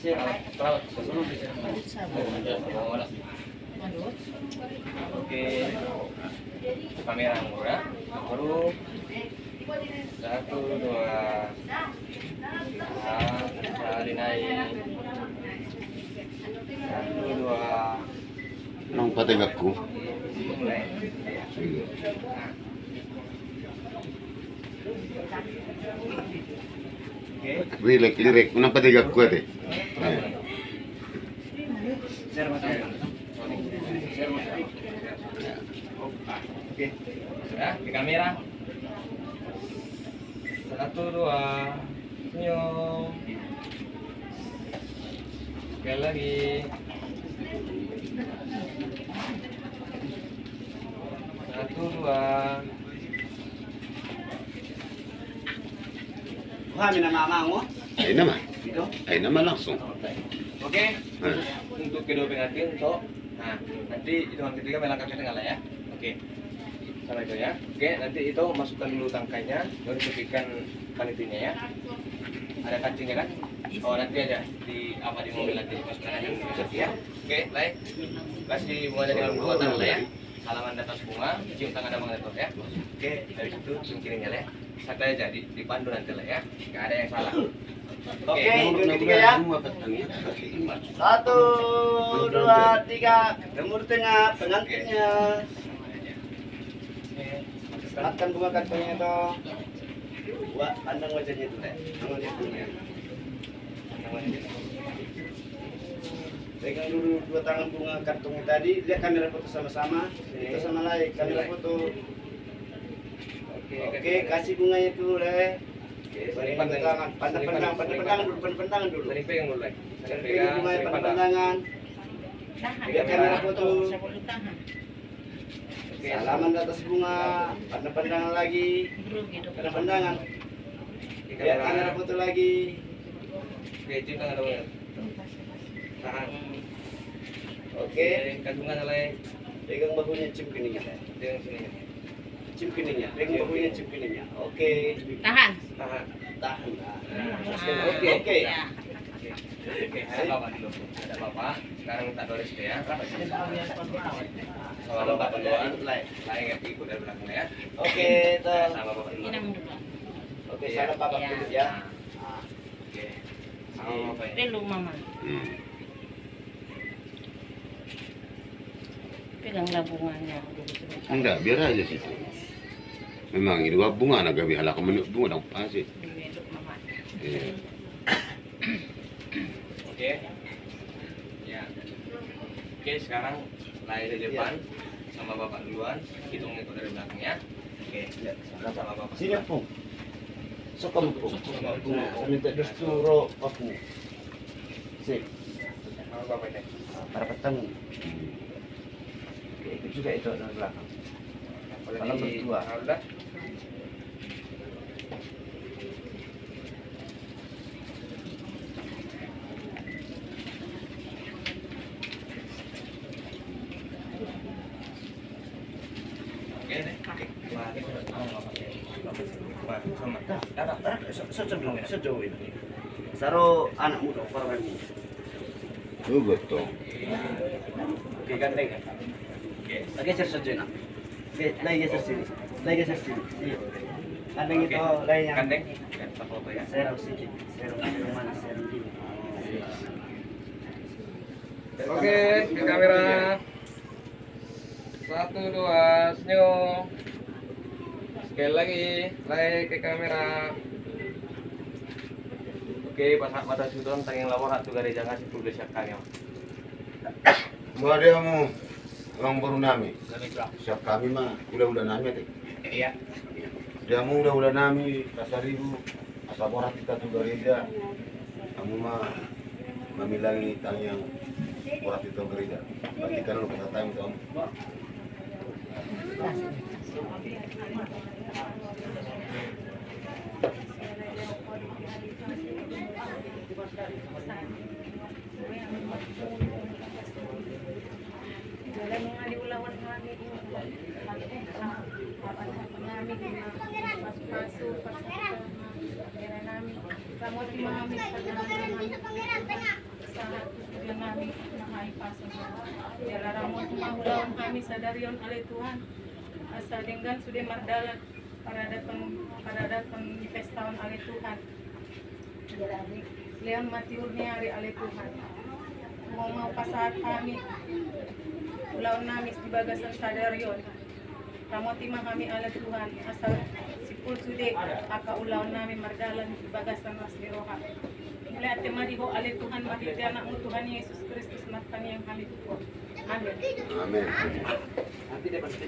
Kasi perawat susunod bisa. Oke, kamera murah. Baru 1, 2, cari naik. 1, 2. Nang patigakku. Mulai. Sige. Oke. Lirik. Nang patigakku ate. Share mas. Share mas. Oke. Ya, di kamera. 1, 2. Senyum. Sekali lagi. 1, 2. Kami na mama mo. Ay naman. Dito. Ay naman langsung. Oke, khusus untuk kedua pengantin, so, nah nanti hitungan ketiga melangkah ke tengah lah ya. Oke, sama itu ya. Oke, nanti itu masukkan dulu tangkainya, baru tepikan panitinya ya. Ada kancingnya kan? Oh nanti aja di apa di mobil nanti masukkan aja dulu ya. Oke, baik. Kasih bunganya dengan dua tangan lah ya. Salaman di atas bunga, cium tangan abang Dato ya. Oke, dari situ cium kirinya lah ya. Santai aja dipandu nanti lah ya. Gak ada yang salah. Oke, itu ketiga ya. 1, 2, 3. Gemur tengah pengantinnya. Seratkan bunga kantongnya itu. Wah, pandang wajahnya itu deh. Pandang wajahnya. Pegang dulu dua tangan bunga kantongnya tadi. Lihat kamera foto sama-sama. Kita sama lagi kamera foto. Oke, kasih bunganya dulu deh. Pandang tangan dulu. Sering pegang dulu lah. Sering Pegang bunganya pandang-pandangan. Lihat kamera foto. Salaman di atas bunga, pandang-pandangan lagi. Pandang-pandangan. Lihat kamera foto lagi. Oke, cium tangan abang. Tahan. Oke, Kandungan oleh pegang bahunya, cium keningnya. dengan sini. Cium keningnya, pegang bahunya, cium keningnya. Oke, Tahan. Tahan. tahan. Oke. Oke. Ya. Oke, ada bapak dulu. Ada bapak. Sekarang minta Doris deh ya. Sama bapak duluan. Lain ikut dari belakang ya. Oke, tuh. Sama bapak dulu. Inang dulu. Oke, salam bapak dulu ya. Oke. Sama bapak ya. Dulu mama. Peganglah bunganya dulu sebentar. Enggak, biar aja situ. Memang ini dua bunga na gabi halak menuk bunga dong pasti. Duduk mama. Iya. Oke. Ya. Oke, sekarang lari dari depan sama bapak duluan, hitung itu dari belakang ya. Oke, sama bapak. Sini pung. Sokam pung. Bunga. Saya minta desturo aku. Sip. Sama bapak ini. Para petang. Oke, itu juga itu dari belakang. Salam berdua. Udah. Oke deh. Sejauh ini. Saro anak muda korban ini. Oh betul. Oke, gandeng. Oke, geser saja nak. Oke, lagi geser sini. Lagi geser sini. Iya. Gandeng itu lainnya. Kandeng. Kita foto ya. Serong sedikit. Serong mana? Serong ini. Oke, ke kamera. 1, 2, senyum. Sekali lagi, lagi ke kamera. Oke, pas mata sudon tanging lawar hatu gari jangan publis kami. Mau dia mau orang baru nami. Siap kami mah udah nami teh. Iya. Dia mau udah nami kasaribu asal orang kita tuh gereja. Kamu mah memilangi tang yang orang itu gereja. Berarti kan lu kata time kamu. Jalan mga diulawan kami kami masuk-masuk pas namin Kamu memahami sa tujuan namin na maipasan. Biarlah ramon mahulawan kami sa darion alay Tuhan. Asa denggan sudah mardalan para datang di pestawan alay Tuhan. Leon matiurnya hari alay Tuhan. Mau pasahat kami. Ulawan namin di bagasan sa darion. Kamu timah kami alay Tuhan. Asal sipul sude aka ulawan namin mardalan di bagasan mas diroha. Mula at mariho alay Tuhan mahiti anak mo Tuhan Yesus Kristus mas kaniyang kami tupo. Amen. Amin. Nanti dia pasti